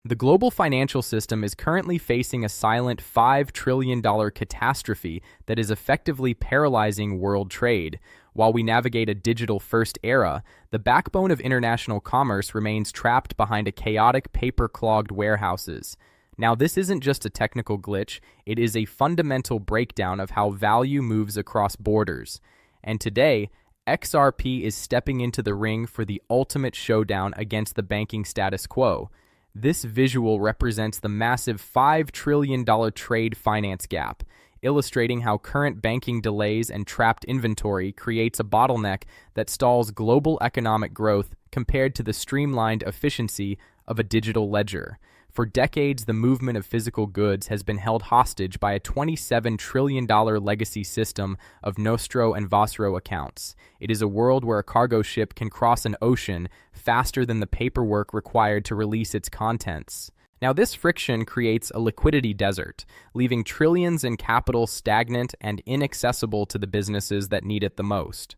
The global financial system is currently facing a silent $5 trillion catastrophe that is effectively paralyzing world trade. While we navigate a digital-first era, the backbone of international commerce remains trapped behind a chaotic, paper-clogged warehouses. Now, this isn't just a technical glitch, it is a fundamental breakdown of how value moves across borders. And today, XRP is stepping into the ring for the ultimate showdown against the banking status quo. This visual represents the massive $5 trillion trade finance gap, illustrating how current banking delays and trapped inventory creates a bottleneck that stalls global economic growth compared to the streamlined efficiency of a digital ledger. For decades, the movement of physical goods has been held hostage by a $27 trillion legacy system of Nostro and Vostro accounts. It is a world where a cargo ship can cross an ocean faster than the paperwork required to release its contents. Now, this friction creates a liquidity desert, leaving trillions in capital stagnant and inaccessible to the businesses that need it the most.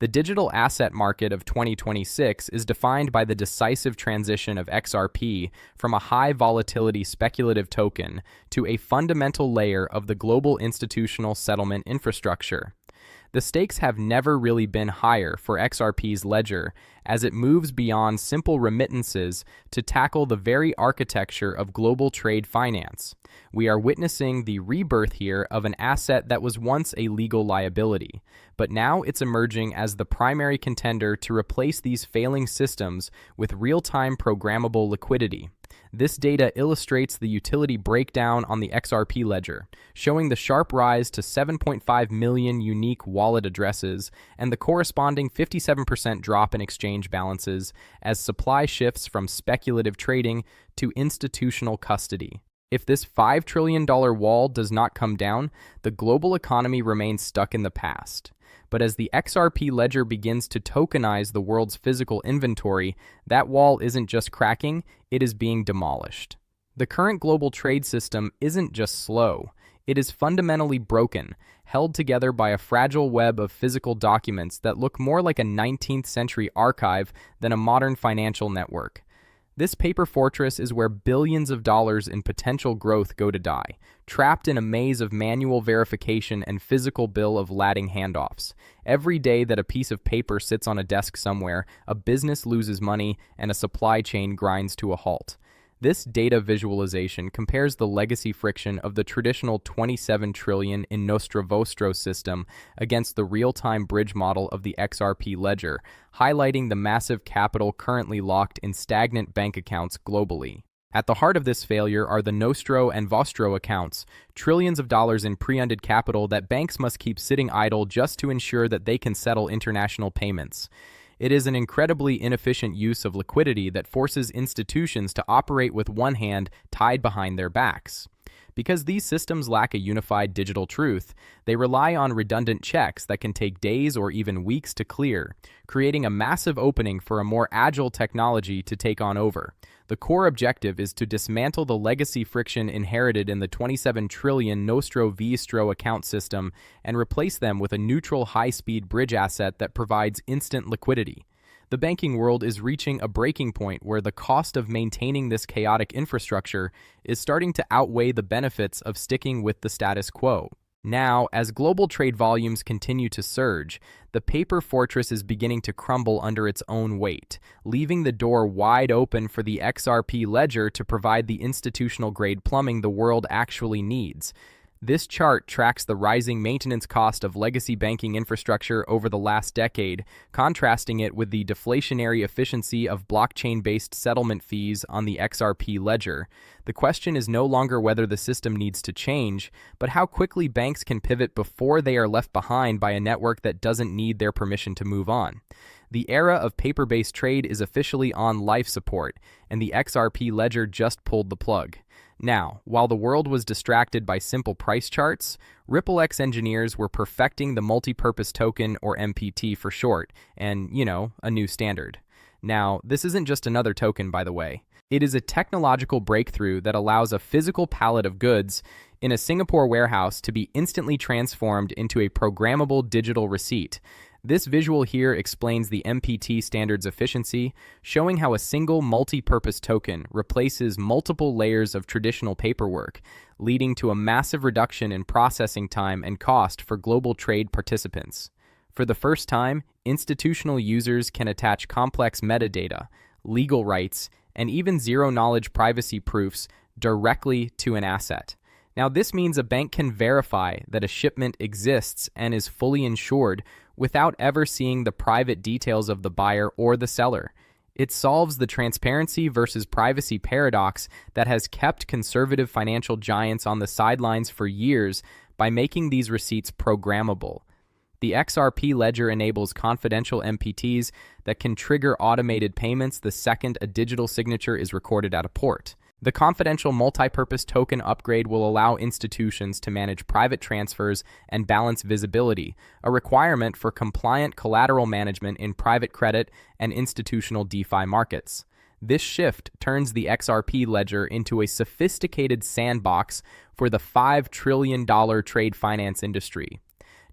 The digital asset market of 2026 is defined by the decisive transition of XRP from a high-volatility speculative token to a fundamental layer of the global institutional settlement infrastructure. The stakes have never really been higher for XRP's ledger as it moves beyond simple remittances to tackle the very architecture of global trade finance. We are witnessing the rebirth here of an asset that was once a legal liability, but now it's emerging as the primary contender to replace these failing systems with real-time programmable liquidity. This data illustrates the utility breakdown on the XRP ledger, showing the sharp rise to 7.5 million unique wallet addresses and the corresponding 57% drop in exchange balances as supply shifts from speculative trading to institutional custody. If this $5 trillion wall does not come down, the global economy remains stuck in the past. But as the XRP ledger begins to tokenize the world's physical inventory, that wall isn't just cracking, it is being demolished. The current global trade system isn't just slow, it is fundamentally broken, held together by a fragile web of physical documents that look more like a 19th century archive than a modern financial network. This paper fortress is where billions of dollars in potential growth go to die, trapped in a maze of manual verification and physical bill of lading handoffs. Every day that a piece of paper sits on a desk somewhere, a business loses money and a supply chain grinds to a halt. This data visualization compares the legacy friction of the traditional 27 trillion in Nostro Vostro system against the real-time bridge model of the XRP ledger, highlighting the massive capital currently locked in stagnant bank accounts globally. At the heart of this failure are the Nostro and Vostro accounts, trillions of dollars in pre-funded capital that banks must keep sitting idle just to ensure that they can settle international payments. It is an incredibly inefficient use of liquidity that forces institutions to operate with one hand tied behind their backs. Because these systems lack a unified digital truth, they rely on redundant checks that can take days or even weeks to clear, creating a massive opening for a more agile technology to take on over. The core objective is to dismantle the legacy friction inherited in the 27 trillion Nostro Vostro account system and replace them with a neutral high-speed bridge asset that provides instant liquidity. The banking world is reaching a breaking point where the cost of maintaining this chaotic infrastructure is starting to outweigh the benefits of sticking with the status quo. Now, as global trade volumes continue to surge, the paper fortress is beginning to crumble under its own weight, leaving the door wide open for the XRP ledger to provide the institutional-grade plumbing the world actually needs. This chart tracks the rising maintenance cost of legacy banking infrastructure over the last decade, contrasting it with the deflationary efficiency of blockchain-based settlement fees on the XRP ledger. The question is no longer whether the system needs to change, but how quickly banks can pivot before they are left behind by a network that doesn't need their permission to move on. The era of paper-based trade is officially on life support, and the XRP ledger just pulled the plug. Now, while the world was distracted by simple price charts, RippleX engineers were perfecting the multi-purpose token, or MPT for short, and, a new standard. Now, this isn't just another token, by the way. It is a technological breakthrough that allows a physical pallet of goods in a Singapore warehouse to be instantly transformed into a programmable digital receipt. This visual here explains the MPT standard's efficiency, showing how a single multi-purpose token replaces multiple layers of traditional paperwork, leading to a massive reduction in processing time and cost for global trade participants. For the first time, institutional users can attach complex metadata, legal rights, and even zero-knowledge privacy proofs directly to an asset. Now, this means a bank can verify that a shipment exists and is fully insured without ever seeing the private details of the buyer or the seller. It solves the transparency versus privacy paradox that has kept conservative financial giants on the sidelines for years by making these receipts programmable. The XRP ledger enables confidential MPTs that can trigger automated payments the second a digital signature is recorded at a port. The confidential multi-purpose token upgrade will allow institutions to manage private transfers and balance visibility, a requirement for compliant collateral management in private credit and institutional DeFi markets. This shift turns the XRP ledger into a sophisticated sandbox for the $5 trillion trade finance industry.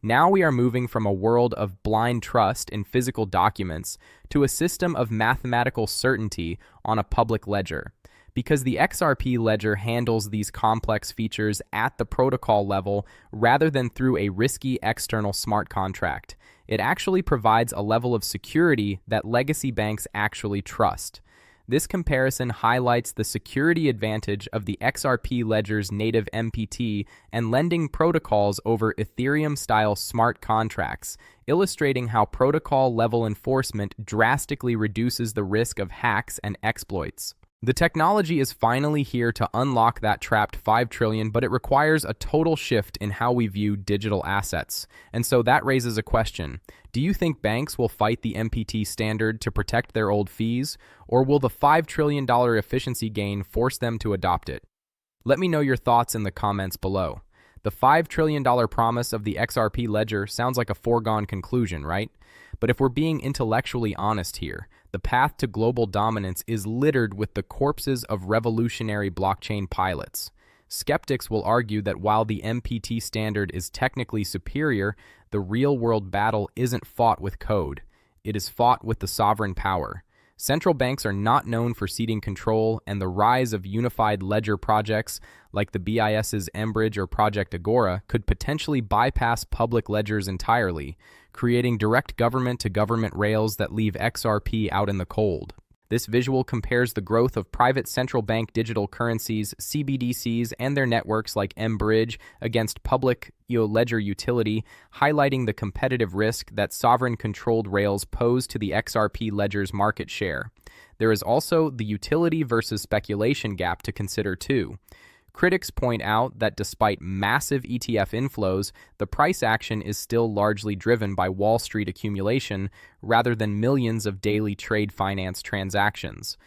Now we are moving from a world of blind trust in physical documents to a system of mathematical certainty on a public ledger. Because the XRP ledger handles these complex features at the protocol level rather than through a risky external smart contract, it actually provides a level of security that legacy banks actually trust. This comparison highlights the security advantage of the XRP ledger's native MPT and lending protocols over Ethereum-style smart contracts, illustrating how protocol-level enforcement drastically reduces the risk of hacks and exploits. The technology is finally here to unlock that trapped $5 trillion, but it requires a total shift in how we view digital assets. And so that raises a question. Do you think banks will fight the MPT standard to protect their old fees, or will the $5 trillion efficiency gain force them to adopt it? Let me know your thoughts in the comments below. The $5 trillion promise of the XRP ledger sounds like a foregone conclusion, right? But if we're being intellectually honest here, the path to global dominance is littered with the corpses of revolutionary blockchain pilots. Skeptics will argue that while the MPT standard is technically superior, the real-world battle isn't fought with code. It is fought with the sovereign power. Central banks are not known for ceding control, and the rise of unified ledger projects like the BIS's mBridge or Project Agora could potentially bypass public ledgers entirely, creating direct government-to-government rails that leave XRP out in the cold. This visual compares the growth of private central bank digital currencies, CBDCs, and their networks like mBridge against public ledger utility, highlighting the competitive risk that sovereign-controlled rails pose to the XRP ledger's market share. There is also the utility versus speculation gap to consider too. Critics point out that despite massive ETF inflows, the price action is still largely driven by Wall Street accumulation rather than millions of daily trade finance transactions.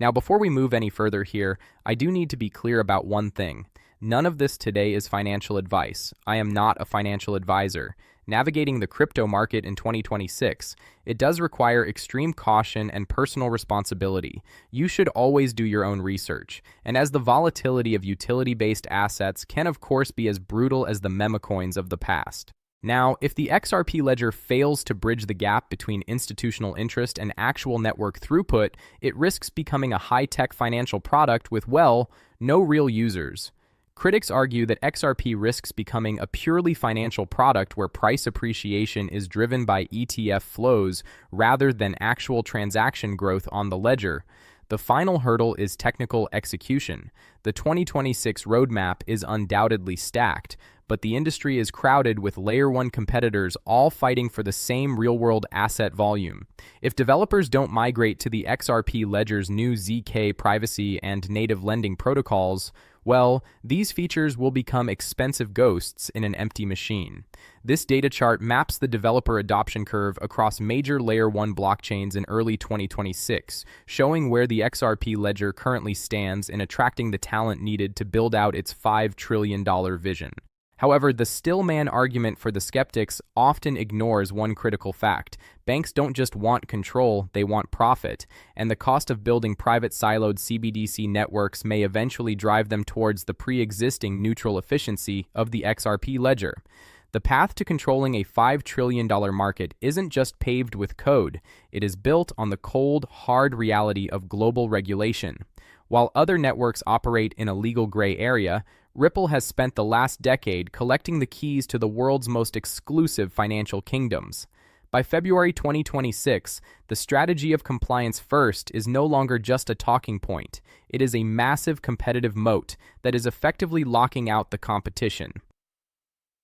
Now, before we move any further here, I do need to be clear about one thing. None of this today is financial advice. I am not a financial advisor. Navigating the crypto market in 2026, it does require extreme caution and personal responsibility. You should always do your own research. And as the volatility of utility-based assets can of course be as brutal as the meme coins of the past. Now, if the XRP ledger fails to bridge the gap between institutional interest and actual network throughput, it risks becoming a high-tech financial product with, well, no real users. Critics argue that XRP risks becoming a purely financial product where price appreciation is driven by ETF flows rather than actual transaction growth on the ledger. The final hurdle is technical execution. The 2026 roadmap is undoubtedly stacked, but the industry is crowded with Layer 1 competitors all fighting for the same real-world asset volume. If developers don't migrate to the XRP ledger's new ZK privacy and native lending protocols, well, these features will become expensive ghosts in an empty machine. This data chart maps the developer adoption curve across major Layer 1 blockchains in early 2026, showing where the XRP ledger currently stands in attracting the talent needed to build out its $5 trillion vision. However, the stillman argument for the skeptics often ignores one critical fact. Banks don't just want control, they want profit, and the cost of building private siloed CBDC networks may eventually drive them towards the pre-existing neutral efficiency of the XRP ledger. The path to controlling a $5 trillion market isn't just paved with code, it is built on the cold, hard reality of global regulation. While other networks operate in a legal gray area, Ripple has spent the last decade collecting the keys to the world's most exclusive financial kingdoms. By February 2026, the strategy of compliance first is no longer just a talking point. It is a massive competitive moat that is effectively locking out the competition.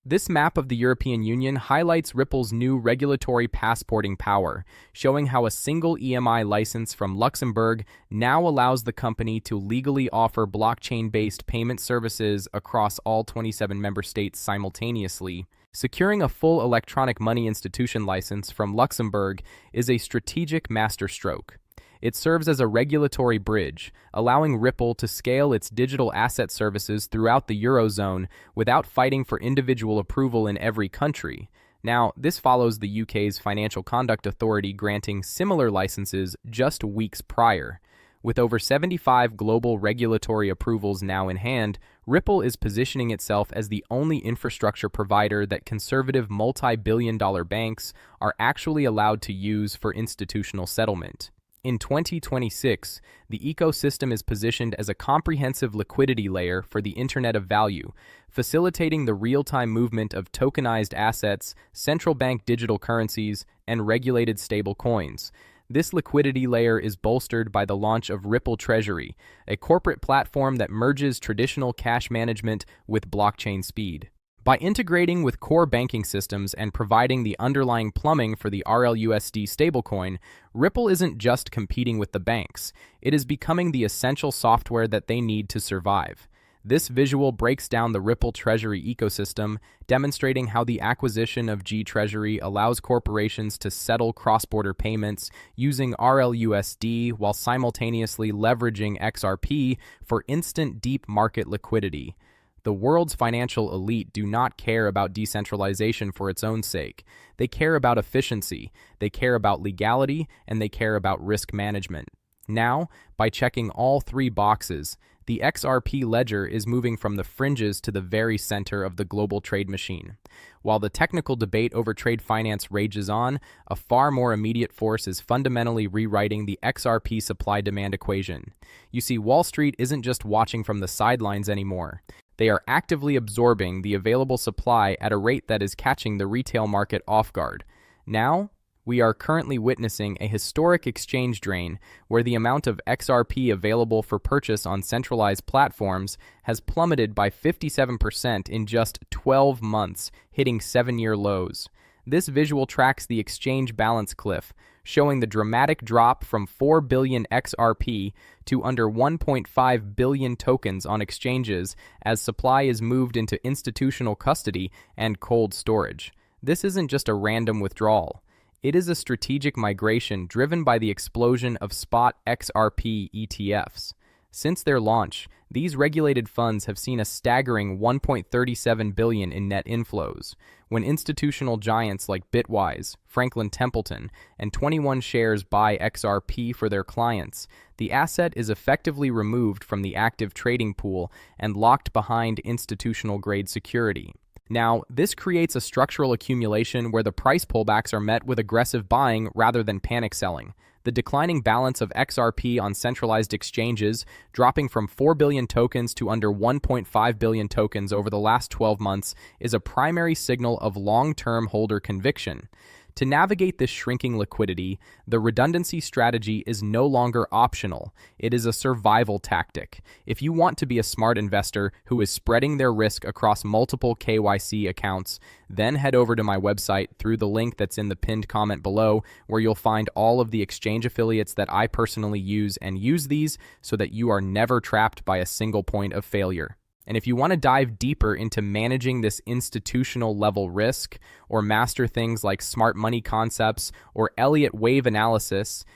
This map of the European Union highlights Ripple's new regulatory passporting power, showing how a single EMI license from Luxembourg now allows the company to legally offer blockchain-based payment services across all 27 member states simultaneously. Securing a full electronic money institution license from Luxembourg is a strategic masterstroke. It serves as a regulatory bridge, allowing Ripple to scale its digital asset services throughout the Eurozone without fighting for individual approval in every country. Now, this follows the UK's Financial Conduct Authority granting similar licenses just weeks prior. With over 75 global regulatory approvals now in hand, Ripple is positioning itself as the only infrastructure provider that conservative multi-billion-dollar banks are actually allowed to use for institutional settlement. In 2026, the ecosystem is positioned as a comprehensive liquidity layer for the Internet of Value, facilitating the real-time movement of tokenized assets, central bank digital currencies, and regulated stablecoins. This liquidity layer is bolstered by the launch of Ripple Treasury, a corporate platform that merges traditional cash management with blockchain speed. By integrating with core banking systems and providing the underlying plumbing for the RLUSD stablecoin, Ripple isn't just competing with the banks, it is becoming the essential software that they need to survive. This visual breaks down the Ripple Treasury ecosystem, demonstrating how the acquisition of G-Treasury allows corporations to settle cross-border payments using RLUSD while simultaneously leveraging XRP for instant deep market liquidity. The world's financial elite do not care about decentralization for its own sake. They care about efficiency, they care about legality, and they care about risk management. Now, by checking all three boxes, the XRP ledger is moving from the fringes to the very center of the global trade machine. While the technical debate over trade finance rages on, a far more immediate force is fundamentally rewriting the XRP supply-demand equation. You see, Wall Street isn't just watching from the sidelines anymore. They are actively absorbing the available supply at a rate that is catching the retail market off guard. Now, we are currently witnessing a historic exchange drain where the amount of XRP available for purchase on centralized platforms has plummeted by 57% in just 12 months, hitting 7-year lows. This visual tracks the exchange balance cliff, showing the dramatic drop from 4 billion XRP to under 1.5 billion tokens on exchanges as supply is moved into institutional custody and cold storage. This isn't just a random withdrawal. It is a strategic migration driven by the explosion of spot XRP ETFs. Since their launch, these regulated funds have seen a staggering 1.37 billion in net inflows. When institutional giants like Bitwise, Franklin Templeton, and 21 Shares buy XRP for their clients, the asset is effectively removed from the active trading pool and locked behind institutional-grade security. Now, this creates a structural accumulation where the price pullbacks are met with aggressive buying rather than panic selling. The declining balance of XRP on centralized exchanges, dropping from 4 billion tokens to under 1.5 billion tokens over the last 12 months, is a primary signal of long-term holder conviction. To navigate this shrinking liquidity, the redundancy strategy is no longer optional. It is a survival tactic. If you want to be a smart investor who is spreading their risk across multiple KYC accounts, then head over to my website through the link that's in the pinned comment below, where you'll find all of the exchange affiliates that I personally use, and use these so that you are never trapped by a single point of failure. And if you want to dive deeper into managing this institutional level risk or master things like smart money concepts or Elliott wave analysis,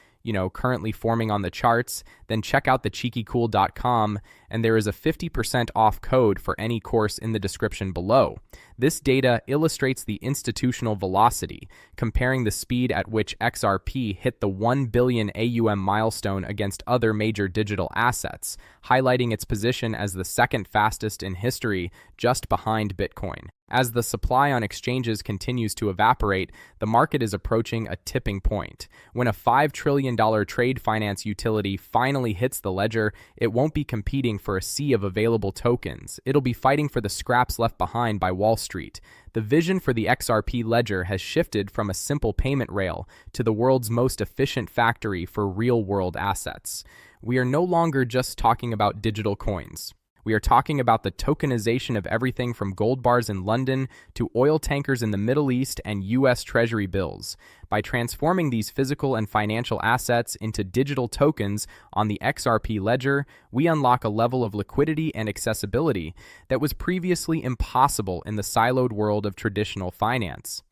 currently forming on the charts, then check out thecheekycool.com, and there is a 50% off code for any course in the description below. This data illustrates the institutional velocity, comparing the speed at which XRP hit the 1 billion AUM milestone against other major digital assets, highlighting its position as the second fastest in history, just behind Bitcoin. As the supply on exchanges continues to evaporate, the market is approaching a tipping point. When a $5 trillion trade finance utility finally hits the ledger, it won't be competing for a sea of available tokens. It'll be fighting for the scraps left behind by Wall Street. The vision for the XRP ledger has shifted from a simple payment rail to the world's most efficient factory for real-world assets. We are no longer just talking about digital coins. We are talking about the tokenization of everything from gold bars in London to oil tankers in the Middle East and U.S. Treasury bills. By transforming these physical and financial assets into digital tokens on the XRP ledger, we unlock a level of liquidity and accessibility that was previously impossible in the siloed world of traditional finance.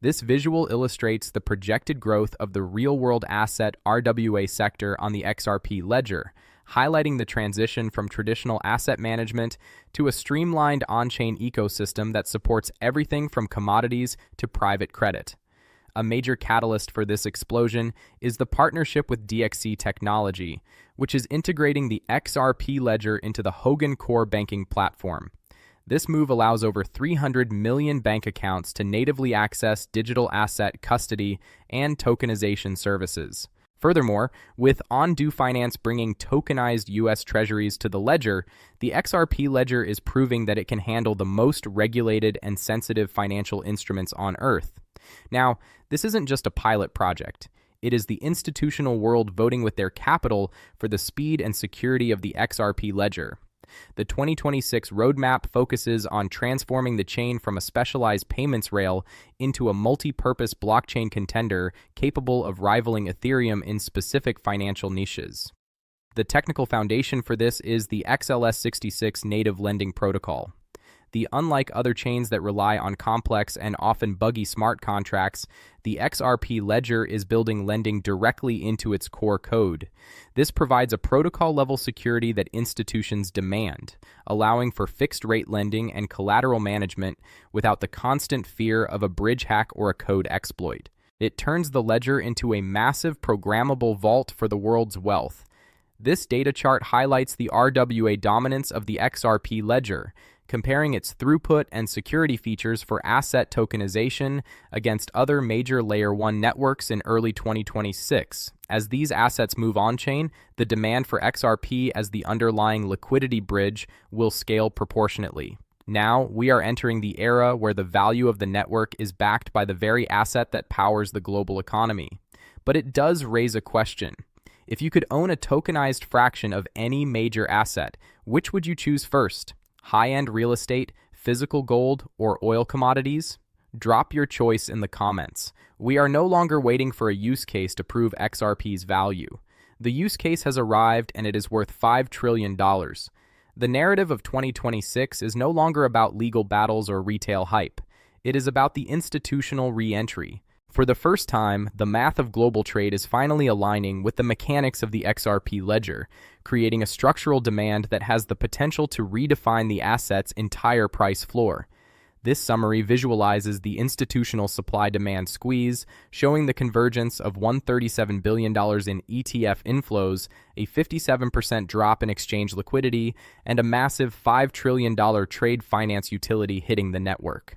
This visual illustrates the projected growth of the real-world asset RWA sector on the XRP ledger, highlighting the transition from traditional asset management to a streamlined on-chain ecosystem that supports everything from commodities to private credit. A major catalyst for this explosion is the partnership with DXC Technology, which is integrating the XRP ledger into the Hogan core banking platform. This move allows over 300 million bank accounts to natively access digital asset custody and tokenization services. Furthermore, with On-Due Finance bringing tokenized U.S. Treasuries to the ledger, the XRP ledger is proving that it can handle the most regulated and sensitive financial instruments on Earth. Now, this isn't just a pilot project. It is the institutional world voting with their capital for the speed and security of the XRP ledger. The 2026 roadmap focuses on transforming the chain from a specialized payments rail into a multi-purpose blockchain contender capable of rivaling Ethereum in specific financial niches. The technical foundation for this is the XLS66 native lending protocol. Unlike other chains that rely on complex and often buggy smart contracts, the XRP ledger is building lending directly into its core code. This provides a protocol-level security that institutions demand, allowing for fixed-rate lending and collateral management without the constant fear of a bridge hack or a code exploit. It turns the ledger into a massive programmable vault for the world's wealth. This data chart highlights the RWA dominance of the XRP ledger, comparing its throughput and security features for asset tokenization against other major Layer 1 networks in early 2026. As these assets move on-chain, the demand for XRP as the underlying liquidity bridge will scale proportionately. Now, we are entering the era where the value of the network is backed by the very asset that powers the global economy. But it does raise a question. If you could own a tokenized fraction of any major asset, which would you choose first? High-end real estate, physical gold, or oil commodities? Drop your choice in the comments. We are no longer waiting for a use case to prove XRP's value. The use case has arrived and it is worth $5 trillion. The narrative of 2026 is no longer about legal battles or retail hype. It is about the institutional re-entry. For the first time, the math of global trade is finally aligning with the mechanics of the XRP ledger, creating a structural demand that has the potential to redefine the asset's entire price floor. This summary visualizes the institutional supply-demand squeeze, showing the convergence of $137 billion in ETF inflows, a 57% drop in exchange liquidity, and a massive $5 trillion trade finance utility hitting the network.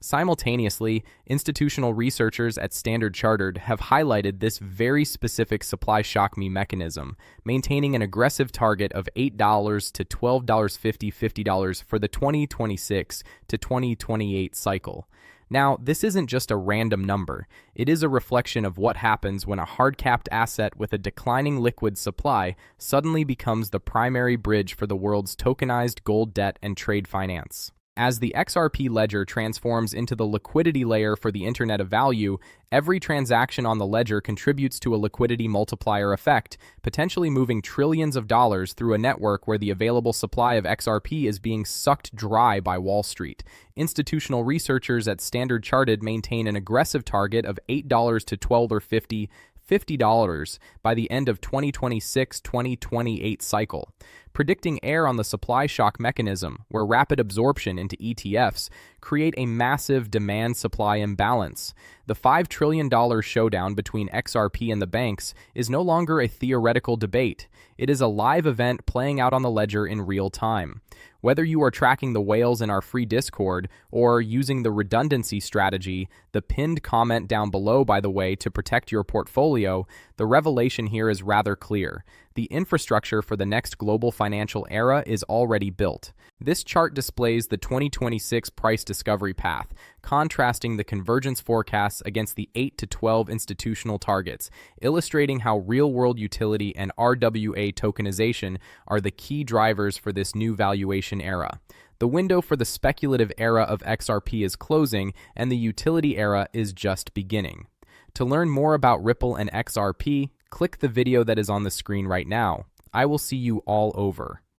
Simultaneously, institutional researchers at Standard Chartered have highlighted this very specific supply shock me mechanism, maintaining an aggressive target of $8 to $12.50 for the 2026 to 2028 cycle. Now, this isn't just a random number. It is a reflection of what happens when a hard-capped asset with a declining liquid supply suddenly becomes the primary bridge for the world's tokenized gold debt and trade finance. As the XRP ledger transforms into the liquidity layer for the Internet of Value, every transaction on the ledger contributes to a liquidity multiplier effect, potentially moving trillions of dollars through a network where the available supply of XRP is being sucked dry by Wall Street. Institutional researchers at Standard Chartered maintain an aggressive target of $8 to $12.50 $50 by the end of 2026-2028 cycle, predicting error on the supply shock mechanism, where rapid absorption into ETFs create a massive demand-supply imbalance. The $5 trillion showdown between XRP and the banks is no longer a theoretical debate. It is a live event playing out on the ledger in real time. Whether you are tracking the whales in our free Discord or using the redundancy strategy, the pinned comment down below, by the way, to protect your portfolio, the revelation here is rather clear. The infrastructure for the next global financial era is already built. This chart displays the 2026 price discovery path, contrasting the convergence forecasts against the 8 to 12 institutional targets, illustrating how real-world utility and RWA tokenization are the key drivers for this new valuation era. The window for the speculative era of XRP is closing, and the utility era is just beginning. To learn more about Ripple and XRP, click the video that is on the screen right now. I will see you all over.